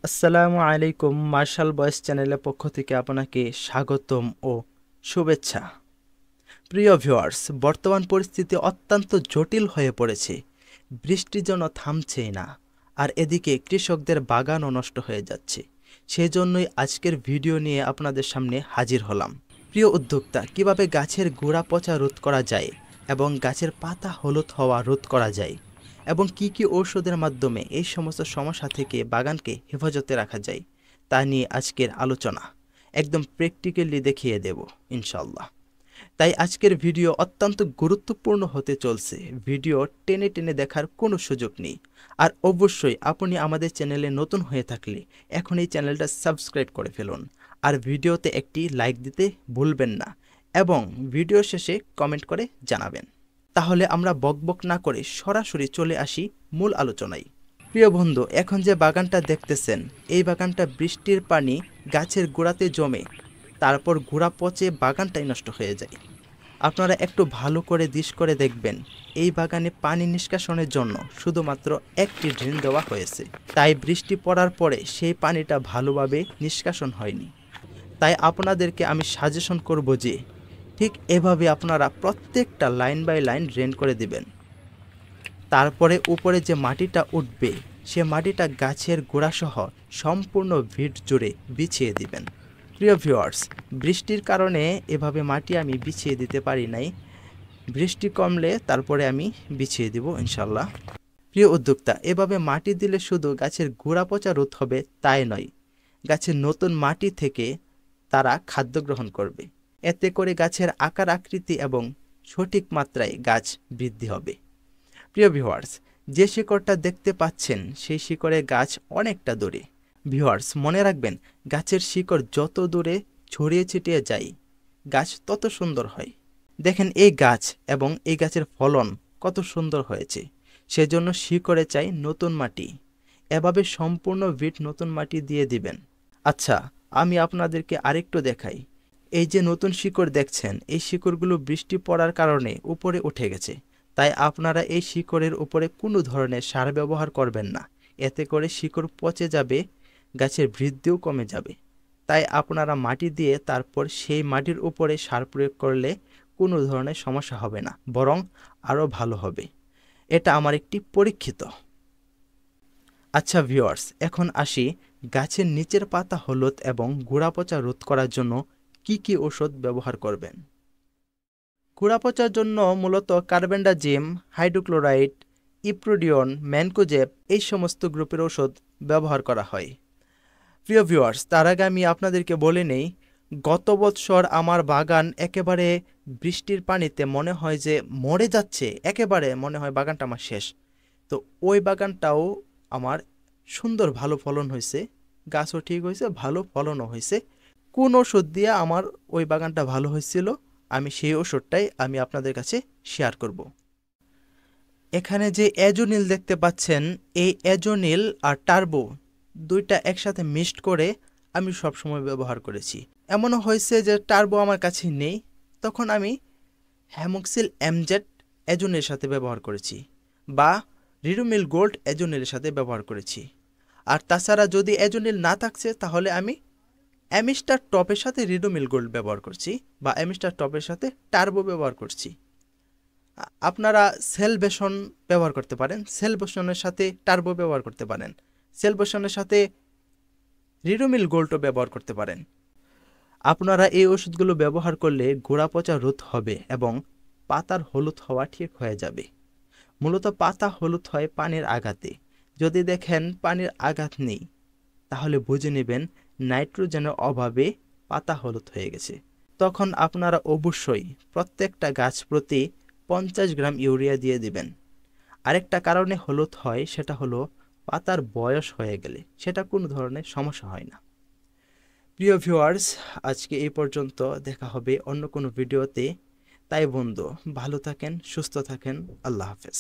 আসসালামু আলাইকুম। মার্শাল বয়েস চ্যানেলের পক্ষ থেকে আপনাকে স্বাগতম ও শুভেচ্ছা। প্রিয় ভিউয়ার্স, বর্তমান পরিস্থিতি অত্যন্ত জটিল হয়ে পড়েছে। বৃষ্টি যেন থামছেই না, আর এদিকে কৃষকদের বাগানও নষ্ট হয়ে যাচ্ছে। সেজন্যই আজকের ভিডিও নিয়ে আপনাদের সামনে হাজির হলাম। প্রিয় উদ্যোক্তা, কিভাবে গাছের গোড়া পচা রোধ করা যায় এবং গাছের পাতা হলুদ হওয়া রোধ করা যায়, এবং কি কি ঔষধের মাধ্যমে এই সমস্ত সমস্যা থেকে বাগানকে হেফাজতে রাখা যায়, তা নিয়ে আজকের আলোচনা একদম প্র্যাকটিক্যালি দেখিয়ে দেব ইনশাল্লাহ। তাই আজকের ভিডিও অত্যন্ত গুরুত্বপূর্ণ হতে চলছে। ভিডিও টেনে টেনে দেখার কোনো সুযোগ নেই। আর অবশ্যই আপনি আমাদের চ্যানেলে নতুন হয়ে থাকলে এখন এই চ্যানেলটা সাবস্ক্রাইব করে ফেলুন, আর ভিডিওতে একটি লাইক দিতে ভুলবেন না, এবং ভিডিও শেষে কমেন্ট করে জানাবেন। তাহলে আমরা বকবক না করে সরাসরি চলে আসি মূল আলোচনায়। প্রিয় বন্ধু, এখন যে বাগানটা দেখতেছেন, এই বাগানটা বৃষ্টির পানি গাছের গোড়াতে জমে তারপর গোড়া পচে বাগানটাই নষ্ট হয়ে যায়। আপনারা একটু ভালো করে দিশ করে দেখবেন, এই বাগানে পানি নিষ্কাশনের জন্য শুধুমাত্র একটি ড্রেন দেওয়া হয়েছে। তাই বৃষ্টি পড়ার পরে সেই পানিটা ভালোভাবে নিষ্কাশন হয়নি। তাই আপনাদেরকে আমি সাজেশন করব যে ঠিক এভাবে আপনারা প্রত্যেকটা লাইন বাই লাইন ড্রেন করে দিবেন। তারপরে উপরে যে মাটিটা উঠবে, সে মাটিটা গাছের গোড়াসহ সম্পূর্ণ ভিট জুড়ে বিছিয়ে দিবেন। প্রিয় ভিউয়ার্স, বৃষ্টির কারণে এভাবে মাটি আমি বিছিয়ে দিতে পারি নাই। বৃষ্টি কমলে তারপরে আমি বিছিয়ে দিব ইনশাল্লাহ। প্রিয় উদ্যোক্তা, এভাবে মাটি দিলে শুধু গাছের গোড়া পচা রোধ হবে তাই নয়, গাছের নতুন মাটি থেকে তারা খাদ্য গ্রহণ করবে। এতে করে গাছের আকার আকৃতি এবং সঠিক মাত্রায় গাছ বৃদ্ধি হবে। প্রিয় ভিউয়ার্স, যে শিকড়টা দেখতে পাচ্ছেন সেই শিকড়ের গাছ অনেকটা দূরে। ভিউয়ার্স, মনে রাখবেন, গাছের শিকড় যত দূরে ছড়িয়ে ছিটিয়ে যায় গাছ তত সুন্দর হয়। দেখেন এই গাছ এবং এই গাছের ফলন কত সুন্দর হয়েছে। সেজন্য শিকড়ে চাই নতুন মাটি। এভাবে সম্পূর্ণ ভিট নতুন মাটি দিয়ে দিবেন। আচ্ছা, আমি আপনাদেরকে আরেকটু দেখাই। এই যে নতুন শিকড় দেখছেন, এই শিকড়গুলো বৃষ্টি পড়ার কারণে উপরে উঠে গেছে। তাই আপনারা এই শিকড়ের উপরে কোনো ধরনের সার ব্যবহার করবেন না। এতে করে শিকড় পচে যাবে, গাছের বৃদ্ধিও কমে যাবে। তাই আপনারা মাটি দিয়ে তারপর সেই মাটির উপরে সার প্রয়োগ করলে কোনো ধরনের সমস্যা হবে না, বরং আরও ভালো হবে। এটা আমার একটি পরীক্ষিত। আচ্ছা ভিউয়ার্স, এখন আসি গাছের নিচের পাতা হলুদ এবং গোড়া পচা রোধ করার জন্য কি কি ওষুধ ব্যবহার করবেন। গোড়া পচার জন্য মূলত কার্বেন্ডাজিম, হাইড্রোক্লোরাইড, ইপ্রোডিয়ন, ম্যানকোজেব এই সমস্ত গ্রুপের ওষুধ ব্যবহার করা হয়। প্রিয় ভিউয়ার্স, তার আগে আমি আপনাদেরকে বলে নেই, গত বছর আমার বাগান একেবারে বৃষ্টির পানিতে মনে হয় যে মরে যাচ্ছে, একেবারে মনে হয় বাগানটা আমার শেষ। তো ওই বাগানটাও আমার সুন্দর ভালো ফলন হয়েছে, গাছও ঠিক হয়েছে, ভালো ফলনও হয়েছে। কোন ওষুধ দিয়ে আমার ওই বাগানটা ভালো হয়েছিল, আমি সেই ওষুধটাই আমি আপনাদের কাছে শেয়ার করব। এখানে যে অ্যাজোনিল দেখতে পাচ্ছেন, এই অ্যাজোনিল আর টার্বো দুইটা একসাথে মিক্সড করে আমি সবসময় ব্যবহার করেছি। এমনও হয়েছে যে টার্বো আমার কাছে নেই, তখন আমি হ্যামোক্সিল এমজেড অ্যাজোনিলের সাথে ব্যবহার করেছি, বা রিডোমিল গোল্ড অ্যাজোনিলের সাথে ব্যবহার করেছি। আর তাছাড়া যদি অ্যাজোনিল না থাকছে, তাহলে আমি অ্যামিস্টার টপের সাথে রিডোমিল গোল্ড ব্যবহার করছি, বা অ্যামিস্টার টপের সাথে টার্বো ব্যবহার করছি। আপনারা সেলবেশন ব্যবহার করতে পারেন, সেলবেশনের সাথে টার্বো ব্যবহার করতে পারেন, সেলবেশনের সাথে রিডোমিল গোল্ডও ব্যবহার করতে পারেন। আপনারা এই ওষুধগুলো ব্যবহার করলে গোড়া পচা রোধ হবে এবং পাতার হলুদ হওয়া ঠিক হয়ে যাবে। মূলত পাতা হলুদ হয় পানির আঘাতে। যদি দেখেন পানির আঘাত নেই, তাহলে বুঝে নেবেন নাইট্রোজেনের অভাবে পাতা হলুদ হয়ে গেছে। তখন আপনারা অবশ্যই প্রত্যেকটা গাছ প্রতি 50 গ্রাম ইউরিয়া দিয়ে দিবেন। আরেকটা কারণে হলুদ হয়, সেটা হলো পাতার বয়স হয়ে গেলে সেটা কোনো ধরনের সমস্যা হয় না। প্রিয় ভিউয়ার্স, আজকে এই পর্যন্ত, দেখা হবে অন্য কোনো ভিডিওতে। তাই বন্ধু, ভালো থাকেন, সুস্থ থাকেন, আল্লাহ হাফেজ।